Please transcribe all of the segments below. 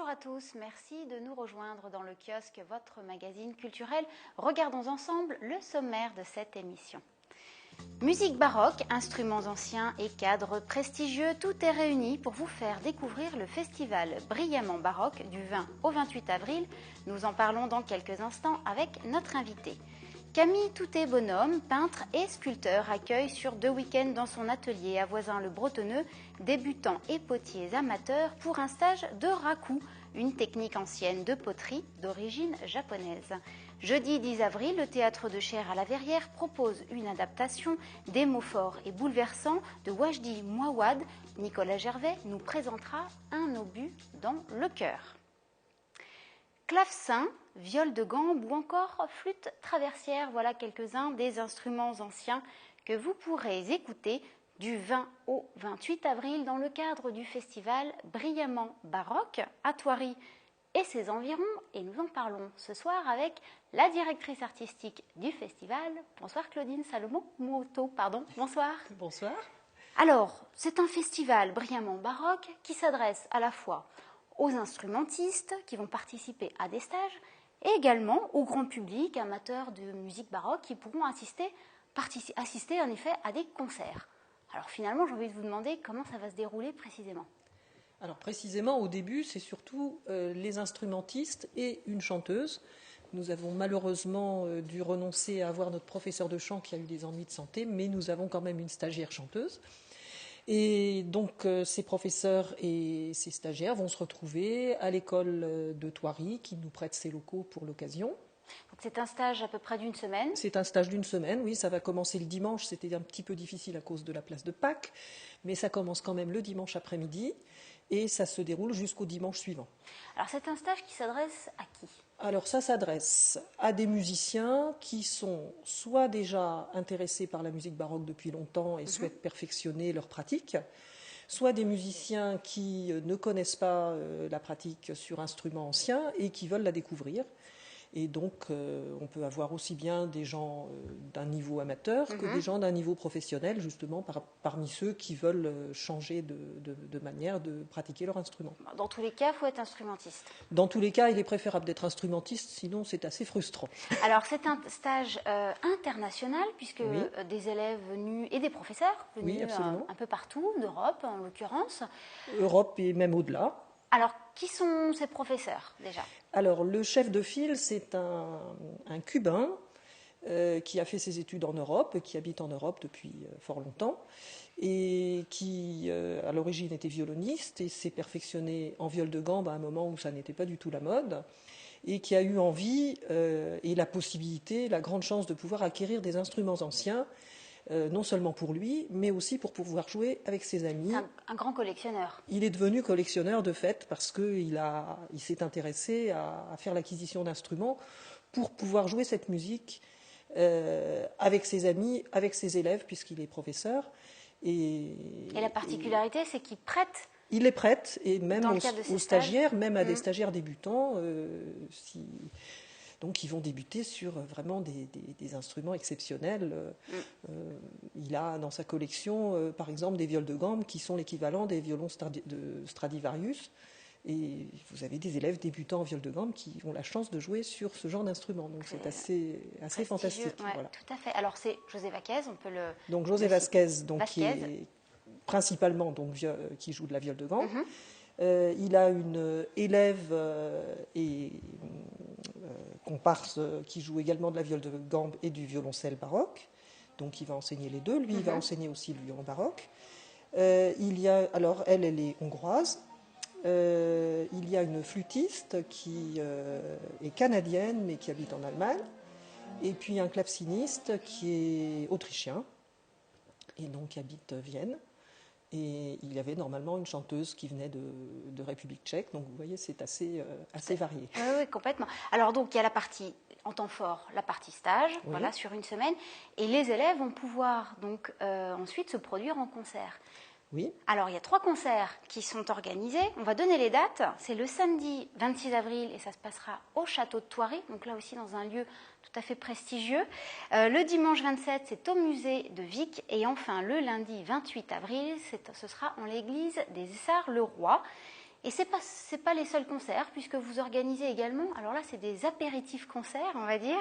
Bonjour à tous, merci de nous rejoindre dans le kiosque, votre magazine culturel. Regardons ensemble le sommaire de cette émission. Musique baroque, instruments anciens et cadres prestigieux, tout est réuni pour vous faire découvrir le festival Brillamment Baroque du 20 au 28 avril. Nous en parlons dans quelques instants avec notre invité. Camille Toutet-Bonhomme, peintre et sculpteur, accueille sur 2 week-ends dans son atelier à Voisins-le-Bretonneux débutants et potiers amateurs pour un stage de raku, une technique ancienne de poterie d'origine japonaise. Jeudi 10 avril, le théâtre de Cher à la Verrière propose une adaptation des mots forts et bouleversants de Wajdi Mouawad. Nicolas Gervais nous présentera un obus dans le cœur. Clavecin, viol de gambe ou encore flûte traversière, voilà quelques-uns des instruments anciens que vous pourrez écouter du 20 au 28 avril dans le cadre du festival Brillamment Baroque à Thoiry et ses environs. Et nous en parlons ce soir avec la directrice artistique du festival. Bonsoir Claudine Salomon-Moto, bonsoir. Bonsoir. Alors, c'est un festival Brillamment Baroque qui s'adresse à la fois aux instrumentistes qui vont participer à des stages et également au grand public, amateurs de musique baroque qui pourront assister en effet à des concerts. Alors finalement, j'ai envie de vous demander comment ça va se dérouler précisément. Alors précisément, au début, c'est surtout les instrumentistes et une chanteuse. Nous avons malheureusement dû renoncer à avoir notre professeur de chant qui a eu des ennuis de santé, mais nous avons quand même une stagiaire chanteuse. Et donc ces professeurs et ces stagiaires vont se retrouver à l'école de Thoiry qui nous prête ses locaux pour l'occasion. Donc c'est un stage à peu près d'une semaine. C'est un stage d'une semaine, oui, ça va commencer le dimanche. C'était un petit peu difficile à cause de la place de Pâques, mais ça commence quand même le dimanche après-midi et ça se déroule jusqu'au dimanche suivant. Alors c'est un stage qui s'adresse à qui ? Alors ça s'adresse à des musiciens qui sont soit déjà intéressés par la musique baroque depuis longtemps et souhaitent perfectionner leur pratique, soit des musiciens qui ne connaissent pas la pratique sur instruments anciens et qui veulent la découvrir. Et donc, on peut avoir aussi bien des gens d'un niveau amateur que des gens d'un niveau professionnel, justement, parmi ceux qui veulent changer de manière de pratiquer leur instrument. Dans tous les cas, il faut être instrumentiste. Dans tous les cas, il est préférable d'être instrumentiste, sinon c'est assez frustrant. Alors, c'est un stage international, puisque des élèves venus, et des professeurs venus un peu partout, d'Europe en l'occurrence. Europe et même au-delà. Alors, qui sont ces professeurs, déjà ? Alors, le chef de file, c'est un Cubain qui a fait ses études en Europe, qui habite en Europe depuis fort longtemps, et qui, à l'origine, était violoniste et s'est perfectionné en viol de gambe à un moment où ça n'était pas du tout la mode, et qui a eu envie et la possibilité, la grande chance de pouvoir acquérir des instruments anciens, non seulement pour lui, mais aussi pour pouvoir jouer avec ses amis. Un grand collectionneur. Il est devenu collectionneur de fait parce qu'il s'est intéressé à faire l'acquisition d'instruments pour pouvoir jouer cette musique avec ses amis, avec ses élèves, puisqu'il est professeur. Et la particularité, c'est qu'il prête. Il les prête, et même aux stagiaires, même à des stagiaires débutants, donc ils vont débuter sur vraiment des instruments exceptionnels. Il a dans sa collection, par exemple, des viols de gambe qui sont l'équivalent des violons de Stradivarius. Et vous avez des élèves débutants en viol de gambe qui ont la chance de jouer sur ce genre d'instrument. Donc c'est assez fantastique. Ouais, voilà. Tout à fait. Alors c'est José Vasquez, on peut le... Donc José Vasquez, qui est principalement qui joue de la viole de gambe. Il a une élève et comparse qui joue également de la viole de gambe et du violoncelle baroque. Donc il va enseigner les deux. Lui, il va enseigner aussi le violon baroque. Elle est hongroise. Il y a une flûtiste qui est canadienne mais qui habite en Allemagne. Et puis un claveciniste qui est autrichien et donc qui habite Vienne. Et il y avait normalement une chanteuse qui venait de République tchèque. Donc vous voyez, c'est assez varié. Oui, complètement. Alors donc il y a la partie en temps fort, la partie stage, voilà, sur une semaine. Et les élèves vont pouvoir donc ensuite se produire en concert. Oui. Alors il y a 3 concerts qui sont organisés. On va donner les dates. C'est le samedi 26 avril et ça se passera au château de Thoiry. Donc là aussi dans un lieu tout à fait prestigieux. Le dimanche 27, c'est au musée de Vic. Et enfin, le lundi 28 avril, ce sera en l'église des Essarts-le-Roi. Et c'est pas les seuls concerts, puisque vous organisez également, alors là c'est des apéritifs concerts, on va dire.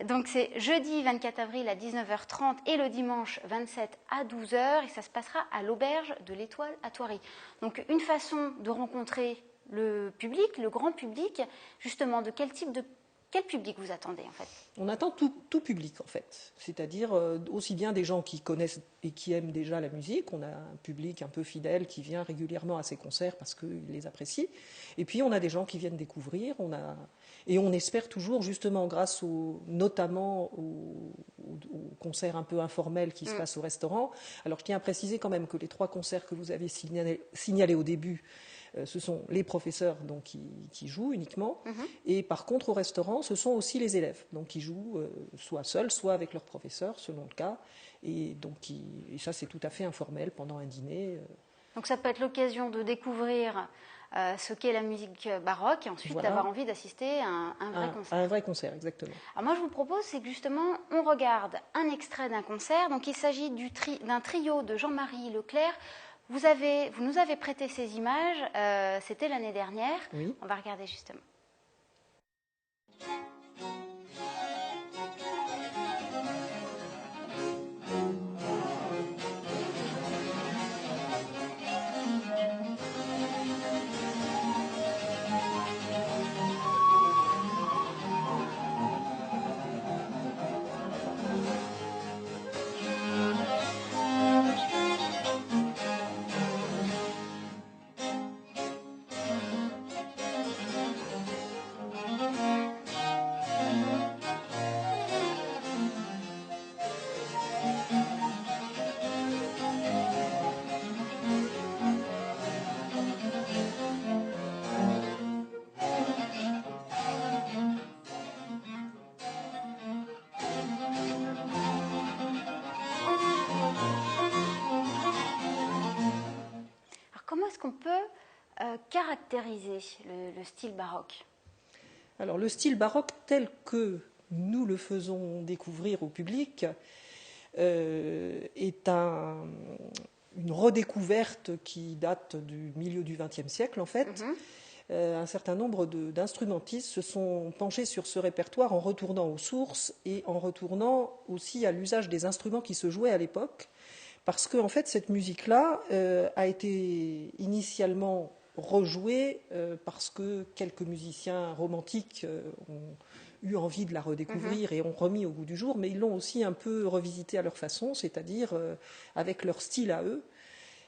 Donc c'est jeudi 24 avril à 19h30 et le dimanche 27 à 12h, et ça se passera à l'auberge de l'Étoile à Thoiry. Donc une façon de rencontrer le public, le grand public, justement, de quel public vous attendez en fait? On attend tout public en fait, c'est-à-dire aussi bien des gens qui connaissent et qui aiment déjà la musique, on a un public un peu fidèle qui vient régulièrement à ces concerts parce qu'il les apprécie, et puis on a des gens qui viennent découvrir, et on espère toujours justement grâce notamment aux concerts un peu informels qui se passent au restaurant. Alors je tiens à préciser quand même que les 3 concerts que vous avez signalés au début, ce sont les professeurs donc, qui jouent uniquement. Et par contre, au restaurant, ce sont aussi les élèves donc, qui jouent soit seuls, soit avec leurs professeurs, selon le cas. Et, donc, et ça, c'est tout à fait informel pendant un dîner. Donc ça peut être l'occasion de découvrir ce qu'est la musique baroque et ensuite d'avoir envie d'assister à un vrai concert. À un vrai concert, exactement. Alors moi, je vous propose, c'est que justement, on regarde un extrait d'un concert. Donc il s'agit d'un trio de Jean-Marie Leclerc. Vous nous avez prêté ces images, c'était l'année dernière. Oui. On va regarder justement. Comment est-ce qu'on peut caractériser le style baroque? Alors le style baroque tel que nous le faisons découvrir au public est une redécouverte qui date du milieu du XXe siècle en fait. Un certain nombre d'instrumentistes se sont penchés sur ce répertoire en retournant aux sources et en retournant aussi à l'usage des instruments qui se jouaient à l'époque. Parce que en fait, cette musique-là a été initialement rejouée parce que quelques musiciens romantiques ont eu envie de la redécouvrir et ont remis au goût du jour, mais ils l'ont aussi un peu revisitée à leur façon, c'est-à-dire avec leur style à eux.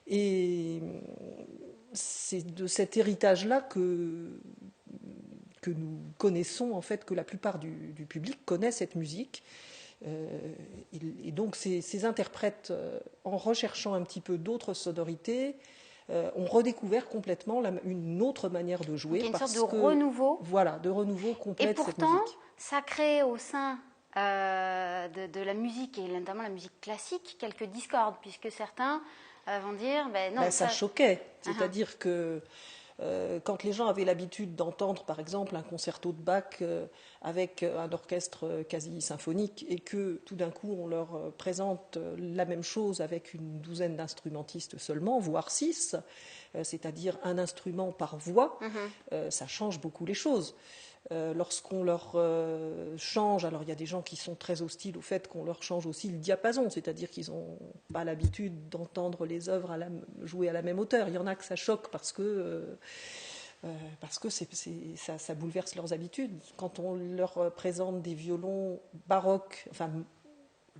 Et c'est de cet héritage-là que nous connaissons, en fait, que la plupart du public connaît cette musique. Et donc ces interprètes, en recherchant un petit peu d'autres sonorités, ont redécouvert complètement une autre manière de jouer. Donc, il y a une sorte de renouveau. Voilà, de renouveau complet de cette musique. Et pourtant, ça crée au sein de la musique, et notamment la musique classique, quelques discordes, puisque certains vont dire, non. Ça choquait. C'est-à-dire que quand les gens avaient l'habitude d'entendre, par exemple, un concerto de Bach avec un orchestre quasi symphonique et que tout d'un coup on leur présente la même chose avec une douzaine d'instrumentistes seulement, voire 6, c'est-à-dire un instrument par voix, ça change beaucoup les choses. Lorsqu'on leur change, alors il y a des gens qui sont très hostiles au fait qu'on leur change aussi le diapason, c'est-à-dire qu'ils n'ont pas l'habitude d'entendre les œuvres jouer à la même hauteur. Il y en a que ça choque parce que ça bouleverse leurs habitudes. Quand on leur présente des violons baroques, enfin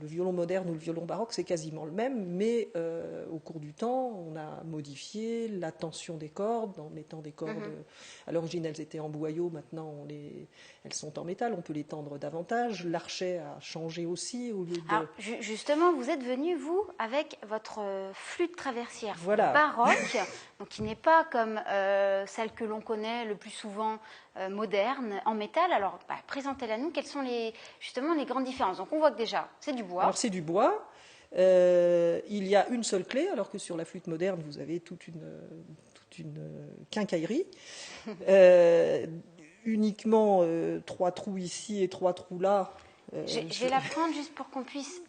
le violon moderne ou le violon baroque, c'est quasiment le même, mais au cours du temps, on a modifié la tension des cordes en mettant des cordes. À l'origine, elles étaient en boyau, maintenant elles sont en métal, on peut les tendre davantage. L'archet a changé aussi. Au lieu de... Alors, justement, vous êtes venu, vous, avec votre flûte traversière voilà. baroque, donc qui n'est pas comme celle que l'on connaît le plus souvent moderne, en métal. Alors, présentez-la nous, quelles sont justement les grandes différences? Donc, on voit que déjà, c'est du bois. Alors, c'est du bois. Il y a une seule clé, alors que sur la flûte moderne, vous avez toute une quincaillerie. Uniquement 3 trous ici et 3 trous là. Je vais la prendre juste pour qu'on puisse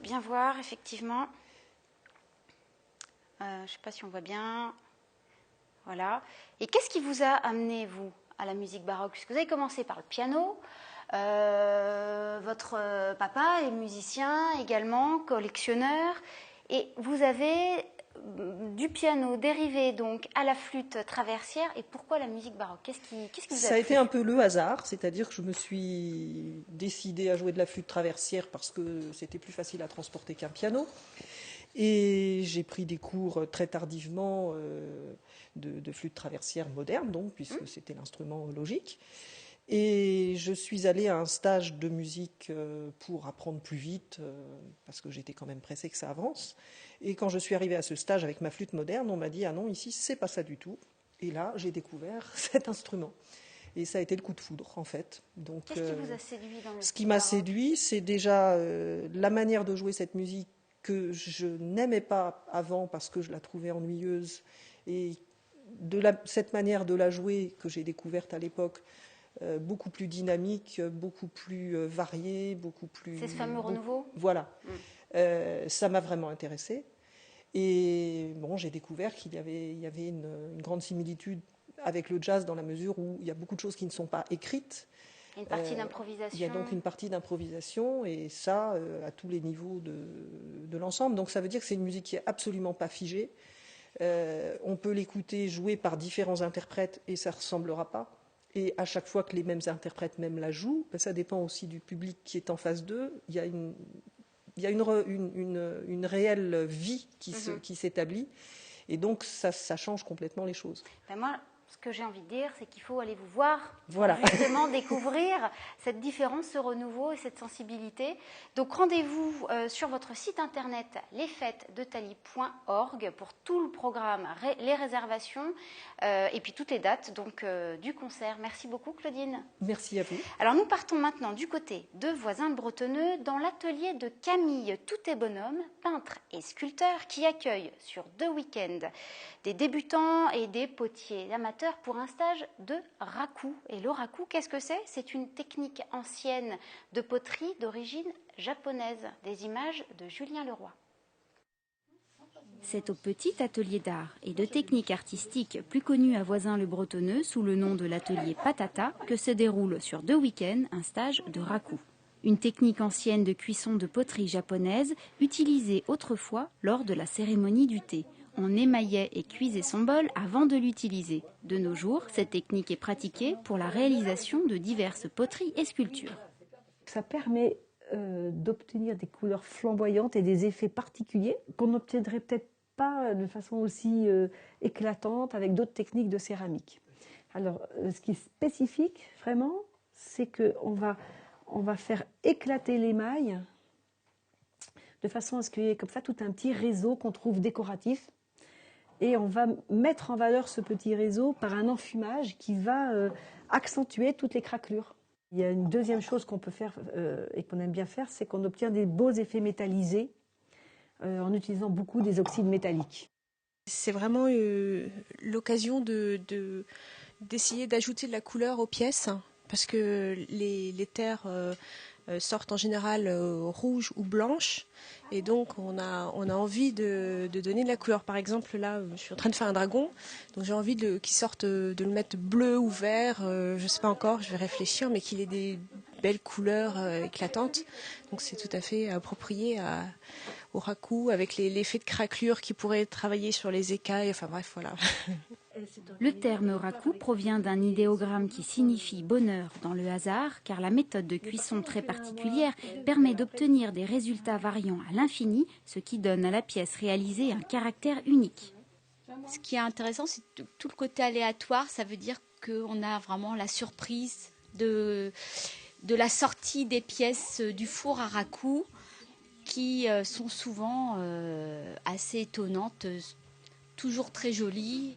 bien voir, effectivement. Je ne sais pas si on voit bien. Voilà. Et qu'est-ce qui vous a amené, vous, à la musique baroque? Puisque vous avez commencé par le piano. Votre papa est musicien également, collectionneur. Et vous avez du piano dérivé donc à la flûte traversière. Et pourquoi la musique baroque? Qu'est-ce qui vous a Ça a plu? été un peu le hasard, c'est-à-dire que je me suis décidée à jouer de la flûte traversière parce que c'était plus facile à transporter qu'un piano. Et j'ai pris des cours très tardivement de flûte traversière moderne, donc, puisque c'était l'instrument logique. Et je suis allée à un stage de musique pour apprendre plus vite, parce que j'étais quand même pressée que ça avance. Et quand je suis arrivée à ce stage avec ma flûte moderne, on m'a dit « Ah non, ici, c'est pas ça du tout ». Et là, j'ai découvert cet instrument. Et ça a été le coup de foudre, en fait. Donc, Qu'est-ce qui vous a séduit dans le ce qui m'a baroque? séduit, c'est déjà la manière de jouer cette musique que je n'aimais pas avant parce que je la trouvais ennuyeuse. Et cette manière de la jouer que j'ai découverte à l'époque, beaucoup plus dynamique, beaucoup plus variée, beaucoup plus... C'est ce fameux renouveau? Voilà. Ça m'a vraiment intéressée. Et bon, j'ai découvert qu'il y avait une grande similitude avec le jazz dans la mesure où il y a beaucoup de choses qui ne sont pas écrites. Une partie d'improvisation. Il y a donc une partie d'improvisation, et ça à tous les niveaux de l'ensemble. Donc ça veut dire que c'est une musique qui est absolument pas figée. On peut l'écouter jouer par différents interprètes et ça ne ressemblera pas. Et à chaque fois que les mêmes interprètes même la jouent, ben ça dépend aussi du public qui est en face d'eux. Il y a une réelle vie qui s'établit. Et donc ça change complètement les choses. Ben moi, ce que j'ai envie de dire, c'est qu'il faut aller vous voir, voilà. Pour justement découvrir cette différence, ce renouveau et cette sensibilité. Donc rendez-vous sur votre site internet lesfêtesdethalie.org pour tout le programme, les réservations et puis toutes les dates donc, du concert. Merci beaucoup Claudine. Merci à vous. Alors nous partons maintenant du côté de Voisins-le-Bretonneux dans l'atelier de Camille Toutet-Bonhomme, peintre et sculpteur qui accueille sur 2 week-ends des débutants et des potiers amateurs pour un stage de raku. Et le raku, qu'est-ce que c'est? C'est une technique ancienne de poterie d'origine japonaise. Des images de Julien Leroy. C'est au petit atelier d'art et de technique artistique plus connu à Voisins-le-Bretonneux sous le nom de l'atelier Patata que se déroule sur 2 week-ends un stage de raku. Une technique ancienne de cuisson de poterie japonaise utilisée autrefois lors de la cérémonie du thé. On émaillait et cuisait son bol avant de l'utiliser. De nos jours, cette technique est pratiquée pour la réalisation de diverses poteries et sculptures. Ça permet d'obtenir des couleurs flamboyantes et des effets particuliers qu'on n'obtiendrait peut-être pas de façon aussi éclatante avec d'autres techniques de céramique. Alors, ce qui est spécifique, vraiment, c'est qu'on va faire éclater l'émail de façon à ce qu'il y ait comme ça tout un petit réseau qu'on trouve décoratif. Et on va mettre en valeur ce petit réseau par un enfumage qui va accentuer toutes les craquelures. Il y a une deuxième chose qu'on peut faire et qu'on aime bien faire, c'est qu'on obtient des beaux effets métallisés en utilisant beaucoup des oxydes métalliques. C'est vraiment l'occasion d'essayer d'ajouter de la couleur aux pièces, parce que les terres sortent en général rouges ou blanches, et donc on a envie de donner de la couleur. Par exemple, là, je suis en train de faire un dragon, donc j'ai envie qu'il sorte, de le mettre bleu ou vert, je ne sais pas encore, je vais réfléchir, mais qu'il ait des belles couleurs éclatantes. Donc c'est tout à fait approprié au raku, avec l'effet de craquelure qui pourrait travailler sur les écailles, enfin bref, voilà. Le terme raku provient d'un idéogramme qui signifie bonheur dans le hasard, car la méthode de cuisson très particulière permet d'obtenir des résultats variant à l'infini, ce qui donne à la pièce réalisée un caractère unique. Ce qui est intéressant, c'est tout le côté aléatoire. Ça veut dire qu'on a vraiment la surprise de la sortie des pièces du four à raku, qui sont souvent assez étonnantes, toujours très jolies.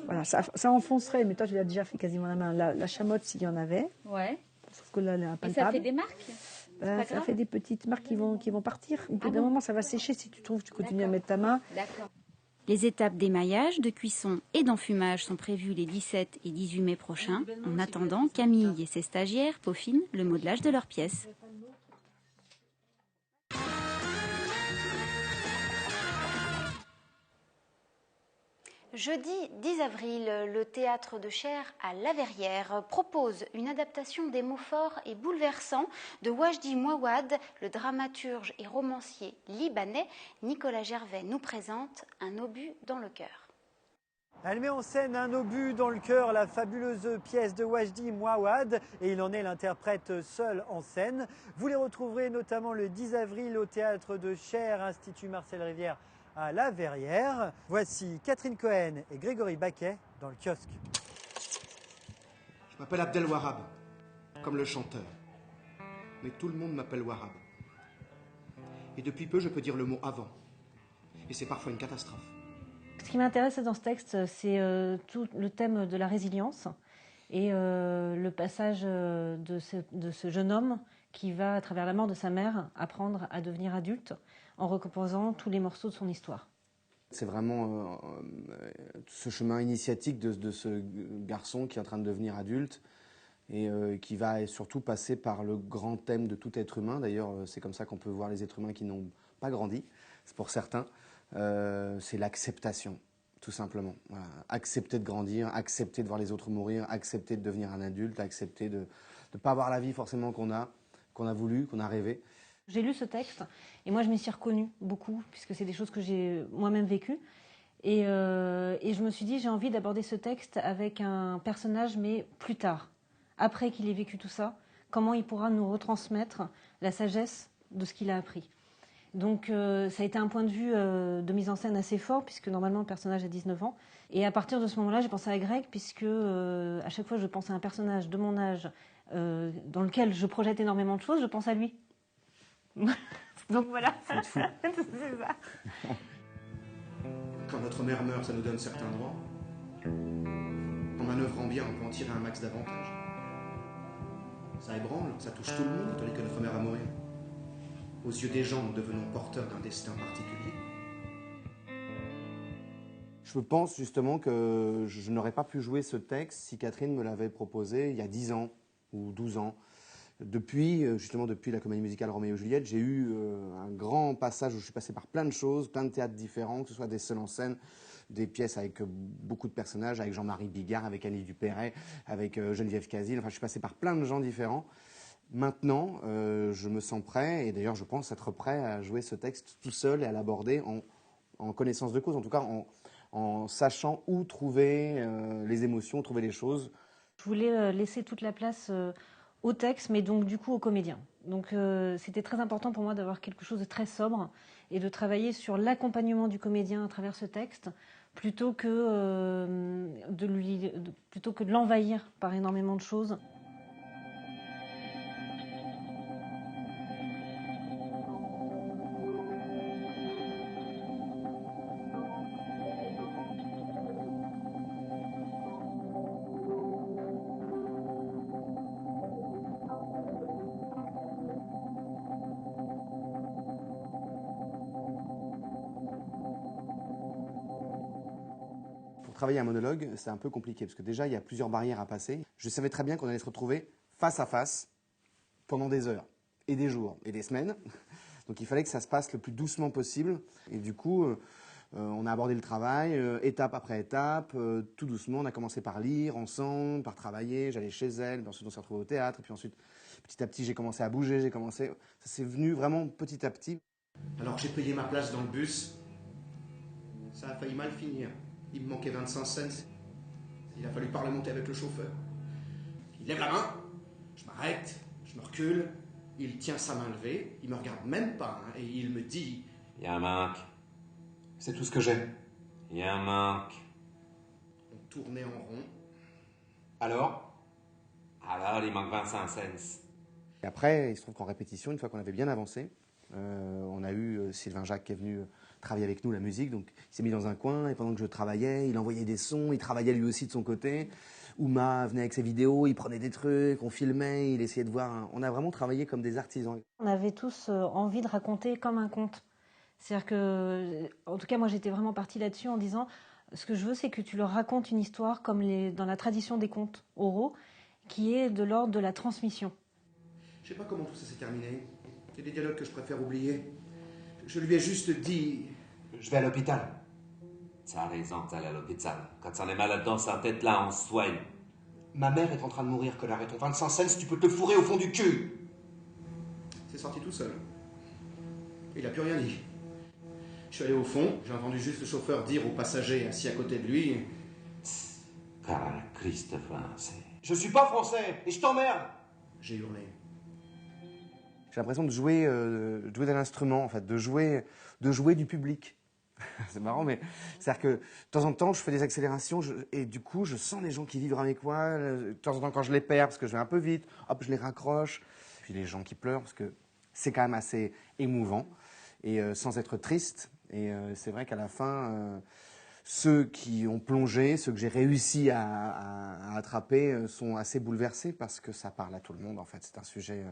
Voilà, ça enfoncerait, mais toi tu l'as déjà fait quasiment la main. La chamotte, s'il y en avait. Ouais. Sauf que là, elle est Et impalpable. ça fait des marques? Ça fait des petites marques qui vont partir. Au bout d'un moment, ça va sécher. Si tu trouves, tu continues à mettre ta main. D'accord. Les étapes d'émaillage, de cuisson et d'enfumage sont prévues les 17 et 18 mai prochains. En attendant, Camille et ses stagiaires peaufinent le modelage de leurs pièces. Jeudi 10 avril, le théâtre de Cher à La Verrière propose une adaptation des mots forts et bouleversants de Wajdi Mouawad. Le dramaturge et romancier libanais Nicolas Gervais nous présente Un obus dans le cœur. Elle met en scène Un obus dans le cœur, la fabuleuse pièce de Wajdi Mouawad, et il en est l'interprète seul en scène. Vous les retrouverez notamment le 10 avril au théâtre de Cher, Institut Marcel Rivière à La Verrière. Voici Catherine Cohen et Grégory Baquet dans le kiosque. Je m'appelle Abdel Warab, comme le chanteur. Mais tout le monde m'appelle Warab. Et depuis peu, je peux dire le mot avant. Et c'est parfois une catastrophe. Ce qui m'intéresse dans ce texte, c'est tout le thème de la résilience et le passage de ce jeune homme qui va, à travers la mort de sa mère, apprendre à devenir adulte en recomposant tous les morceaux de son histoire. C'est vraiment ce chemin initiatique de ce garçon qui est en train de devenir adulte et qui va surtout passer par le grand thème de tout être humain. D'ailleurs, c'est comme ça qu'on peut voir les êtres humains qui n'ont pas grandi, c'est pour certains. C'est l'acceptation, tout simplement. Voilà. Accepter de grandir, accepter de voir les autres mourir, accepter de devenir un adulte, accepter de ne pas avoir la vie forcément qu'on a voulu, qu'on a rêvé. J'ai lu ce texte et moi je m'y suis reconnue beaucoup puisque c'est des choses que j'ai moi-même vécues. Et je me suis dit j'ai envie d'aborder ce texte avec un personnage mais plus tard, après qu'il ait vécu tout ça, comment il pourra nous retransmettre la sagesse de ce qu'il a appris. Donc ça a été un point de vue de mise en scène assez fort puisque normalement le personnage a 19 ans. Et à partir de ce moment-là j'ai pensé à Greg puisque à chaque fois que je pense à un personnage de mon âge dans lequel je projette énormément de choses, je pense à lui. Donc voilà, c'est ça. Quand notre mère meurt, ça nous donne certains droits. En manœuvrant bien, on peut en tirer un max d'avantages. Ça ébranle, ça touche tout le monde, tandis que notre mère va mourir. Aux yeux des gens, nous devenons porteurs d'un destin particulier. Je pense justement que je n'aurais pas pu jouer ce texte si Catherine me l'avait proposé il y a 10 ans ou 12 ans. Depuis la comédie musicale Roméo et Juliette, j'ai eu un grand passage où je suis passé par plein de choses, plein de théâtres différents, que ce soit des seuls en scène, des pièces avec beaucoup de personnages, avec Jean-Marie Bigard, avec Annie Dupéret, avec Geneviève Casil. Enfin, je suis passé par plein de gens différents. Maintenant, je me sens prêt, et d'ailleurs je pense être prêt à jouer ce texte tout seul et à l'aborder en connaissance de cause, en tout cas en sachant où trouver les émotions, trouver les choses. Je voulais laisser toute la place au texte, mais donc du coup aux comédiens. Donc c'était très important pour moi d'avoir quelque chose de très sobre et de travailler sur l'accompagnement du comédien à travers ce texte, plutôt que de l'envahir par énormément de choses. Travailler un monologue, c'est un peu compliqué, parce que déjà, il y a plusieurs barrières à passer. Je savais très bien qu'on allait se retrouver face à face pendant des heures, et des jours, et des semaines. Donc il fallait que ça se passe le plus doucement possible. Et du coup, on a abordé le travail, étape après étape, tout doucement. On a commencé par lire ensemble, par travailler. J'allais chez elle, puis ensuite on s'est retrouvés au théâtre. Et puis ensuite, petit à petit, j'ai commencé à bouger, Ça s'est venu vraiment petit à petit. Alors j'ai payé ma place dans le bus. Ça a failli mal finir. Il me manquait 25 cents. Il a fallu parlementer avec le chauffeur. Il lève la main, je m'arrête, je me recule, il tient sa main levée, il me regarde même pas, et il me dit... Il y a un manque. C'est tout ce que j'ai. Il y a un manque. On tournait en rond. Alors, il manque 25 cents. Et après, il se trouve qu'en répétition, une fois qu'on avait bien avancé, on a eu Sylvain Jacques qui est venu travailler avec nous la musique, donc il s'est mis dans un coin et pendant que je travaillais, il envoyait des sons, il travaillait lui aussi de son côté. Ouma venait avec ses vidéos, il prenait des trucs, on filmait, il essayait de voir. On a vraiment travaillé comme des artisans. On avait tous envie de raconter comme un conte. C'est-à-dire que, en tout cas, moi j'étais vraiment partie là-dessus en disant ce que je veux, c'est que tu leur racontes une histoire comme dans la tradition des contes oraux, qui est de l'ordre de la transmission. Je sais pas comment tout ça s'est terminé. C'est des dialogues que je préfère oublier. Je lui ai juste dit... Je vais à l'hôpital. T'as raison d'aller à l'hôpital. Quand on est malade dans sa tête, là, on se soigne. Ma mère est en train de mourir, connard, et ton 25 cents, tu peux te le fourrer au fond du cul. C'est sorti tout seul. Il a plus rien dit. Je suis allé au fond, j'ai entendu juste le chauffeur dire aux passagers assis à côté de lui... Car Christ français. Je suis pas français, et je t'emmerde. J'ai hurlé. J'ai l'impression de jouer d'un instrument, en fait, de jouer du public. C'est marrant, mais c'est-à-dire que de temps en temps, je fais des accélérations et du coup, je sens les gens qui vibrent avec moi. De temps en temps, quand je les perds, parce que je vais un peu vite, hop, je les raccroche. Puis les gens qui pleurent, parce que c'est quand même assez émouvant et sans être triste. Et c'est vrai qu'à la fin, ceux qui ont plongé, ceux que j'ai réussi à attraper, sont assez bouleversés parce que ça parle à tout le monde. En fait, c'est un sujet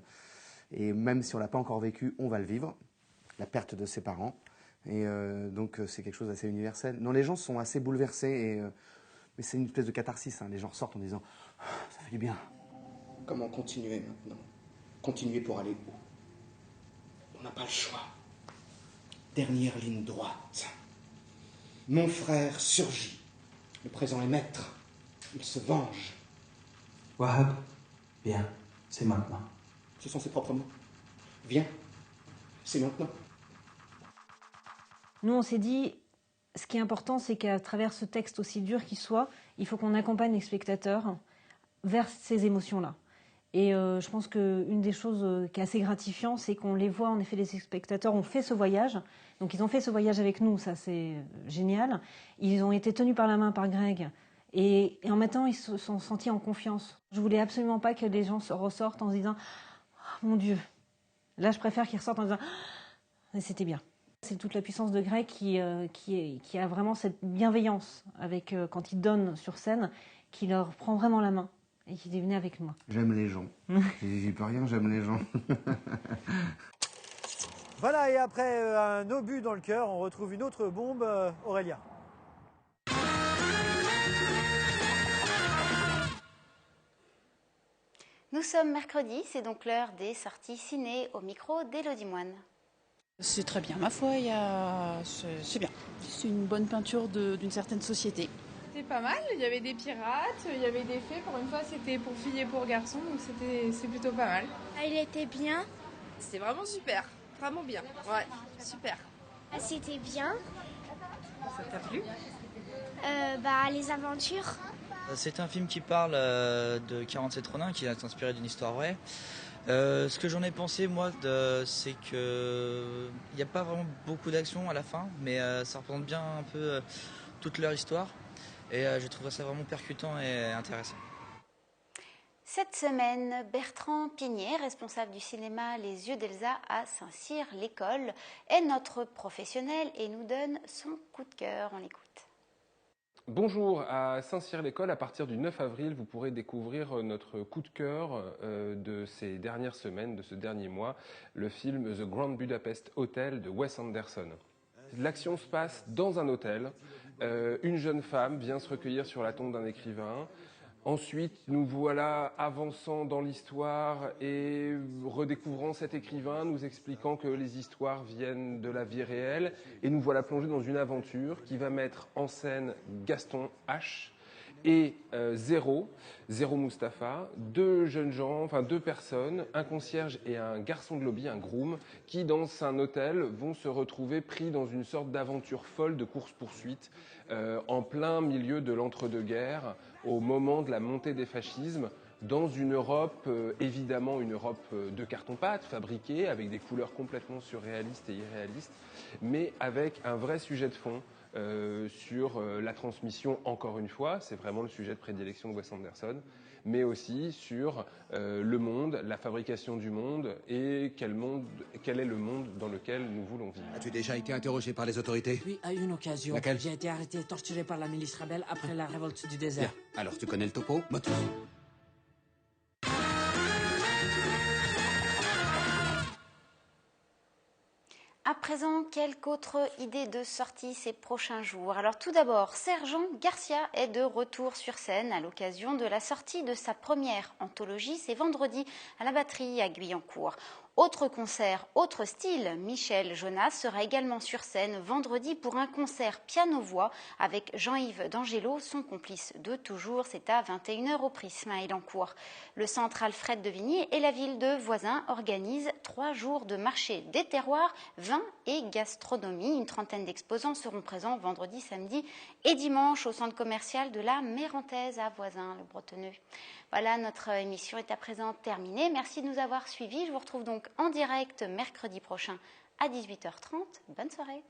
et même si on l'a pas encore vécu, on va le vivre. La perte de ses parents. Et donc c'est quelque chose d'assez universel. Non, les gens sont assez bouleversés, mais c'est une espèce de catharsis. Hein. Les gens ressortent en disant oh, « ça fait du bien ». Comment continuer maintenant? Continuer pour aller où? On n'a pas le choix. Dernière ligne droite. Mon frère surgit. Le présent est maître. Il se venge. Wahab, viens, c'est maintenant. Ce sont ses propres mots. Viens, c'est maintenant. Nous, on s'est dit, ce qui est important, c'est qu'à travers ce texte aussi dur qu'il soit, il faut qu'on accompagne les spectateurs vers ces émotions-là. Et je pense qu'une des choses qui est assez gratifiante, c'est qu'on les voit, en effet, les spectateurs ont fait ce voyage. Donc ils ont fait ce voyage avec nous, ça c'est génial. Ils ont été tenus par la main par Greg. Et en même temps, ils se sont sentis en confiance. Je voulais absolument pas que les gens se ressortent en se disant oh, « Mon Dieu !» Là, je préfère qu'ils ressortent en disant oh, « C'était bien !» C'est toute la puissance de Greg qui a vraiment cette bienveillance avec, quand il donne sur scène, qui leur prend vraiment la main et qui dit venez avec moi. J'aime les gens. J'y peux rien, j'aime les gens. Voilà, et après un obus dans le cœur, on retrouve une autre bombe, Aurélia. Nous sommes mercredi, c'est donc l'heure des sorties ciné au micro d'Élodie Moine. C'est très bien, ma foi, c'est bien. C'est une bonne peinture d'une certaine société. C'était pas mal, il y avait des pirates, il y avait des fées, pour une fois c'était pour filles et pour garçons, donc c'est plutôt pas mal. Ah, il était bien. C'était vraiment super, vraiment bien, ouais, super. Ah, c'était bien. Ça t'a plu? Les aventures. C'est un film qui parle de 47 Ronin, qui est inspiré d'une histoire vraie. Ce que j'en ai pensé, moi, c'est que il n'y a pas vraiment beaucoup d'action à la fin, mais ça représente bien un peu toute leur histoire. Et je trouve ça vraiment percutant et intéressant. Cette semaine, Bertrand Pignet, responsable du cinéma Les Yeux d'Elsa à Saint-Cyr-l'École, est notre professionnel et nous donne son coup de cœur. On l'écoute. Bonjour, à Saint-Cyr-l'École, à partir du 9 avril, vous pourrez découvrir notre coup de cœur de ces dernières semaines, de ce dernier mois, le film The Grand Budapest Hotel de Wes Anderson. L'action se passe dans un hôtel. Une jeune femme vient se recueillir sur la tombe d'un écrivain. Ensuite, nous voilà avançant dans l'histoire et redécouvrant cet écrivain, nous expliquant que les histoires viennent de la vie réelle. Et nous voilà plongés dans une aventure qui va mettre en scène Gaston H et Zéro Mustapha, deux jeunes gens, enfin deux personnes, un concierge et un garçon de lobby, un groom, qui dans un hôtel vont se retrouver pris dans une sorte d'aventure folle de course-poursuite en plein milieu de l'entre-deux-guerres, au moment de la montée des fascismes, dans une Europe, évidemment une Europe de carton-pâte, fabriquée, avec des couleurs complètement surréalistes et irréalistes, mais avec un vrai sujet de fond sur la transmission, encore une fois, c'est vraiment le sujet de prédilection de Wes Anderson, mais aussi sur le monde, la fabrication du monde et quel est le monde dans lequel nous voulons vivre. As-tu déjà été interrogé par les autorités? Oui, à une occasion. Laquelle? J'ai été arrêté et torturé par la milice rebelle après la révolte du désert. Bien. Alors tu connais le topo? Motus. À présent, quelques autres idées de sortie ces prochains jours. Alors tout d'abord, Sergent Garcia est de retour sur scène à l'occasion de la sortie de sa première anthologie. C'est vendredi à la Batterie à Guyancourt. Autre concert, autre style, Michel Jonas sera également sur scène vendredi pour un concert piano-voix avec Jean-Yves D'Angelo, son complice de toujours. C'est à 21h au Prisme à Elancourt. Le centre Alfred de Vigny et la ville de Voisins organisent 3 jours de marché des terroirs, vin et gastronomie. Une trentaine d'exposants seront présents vendredi, samedi et dimanche au centre commercial de la Mérantaise à Voisins, le Bretonneux. Voilà, notre émission est à présent terminée. Merci de nous avoir suivis. Je vous retrouve donc en direct mercredi prochain à 18h30. Bonne soirée.